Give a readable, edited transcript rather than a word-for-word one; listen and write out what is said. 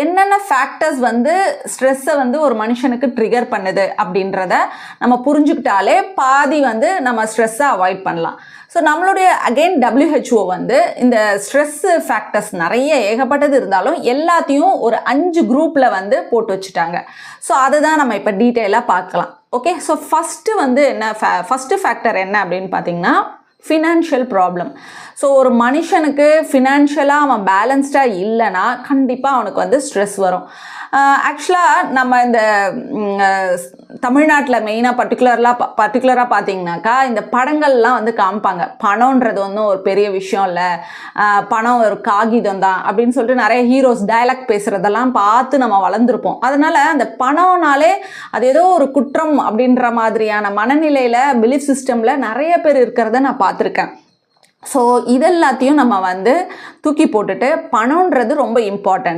என்னென்ன ஃபேக்டர்ஸ் வந்து ஸ்ட்ரெஸ்ஸை வந்து ஒரு மனுஷனுக்கு ட்ரிகர் பண்ணுது அப்படின்றத நம்ம புரிஞ்சுக்கிட்டாலே பாதி வந்து நம்ம ஸ்ட்ரெஸ்ஸை அவாய்ட் பண்ணலாம். ஸோ நம்மளுடைய அகெயின் WHO வந்து இந்த ஸ்ட்ரெஸ் ஃபேக்டர்ஸ் நிறைய ஏகப்பட்டது இருந்தாலும் எல்லாத்தையும் ஒரு 5 குரூப்பில் வந்து போட்டு வச்சுட்டாங்க. ஸோ அதை தான் நம்ம இப்போ டீட்டெயிலாக பார்க்கலாம். ஓகே, ஸோ ஃபஸ்ட்டு வந்து ஃபஸ்ட்டு ஃபேக்டர் என்ன அப்படின்னு பார்த்தீங்கன்னா ஃபினான்ஷியல் ப்ராப்ளம். ஸோ ஒரு மனுஷனுக்கு ஃபினான்ஷியலாக அவன் பேலன்ஸ்டாக இல்லைன்னா கண்டிப்பாக அவனுக்கு வந்து ஸ்ட்ரெஸ் வரும். ஆக்சுவலாக நம்ம இந்த தமிழ்நாட்டில் மெயினாக பர்டிகுலராக பார்த்தீங்கன்னாக்கா இந்த படங்கள்லாம் வந்து காமிப்பாங்க. பணம்ன்றது ஒன்றும் ஒரு பெரிய விஷயம் இல்லை, பணம் ஒரு காகிதம் தான் அப்படின்னு சொல்லிட்டு நிறைய ஹீரோஸ் டைலாக் பேசுகிறதெல்லாம் பார்த்து நம்ம வளர்ந்துருப்போம். அதனால் அந்த பணம்னாலே அது ஏதோ ஒரு குற்றம் அப்படின்ற மாதிரியான மனநிலையில் பிலீஃப் சிஸ்டமில் நிறைய பேர் இருக்கிறத நான் பார்த்துருக்கேன். ஸோ இதெல்லாத்தையும் நம்ம வந்து தூக்கி போட்டுட்டு பணம்ன்றது ரொம்ப இம்பார்ட்டண்ட்.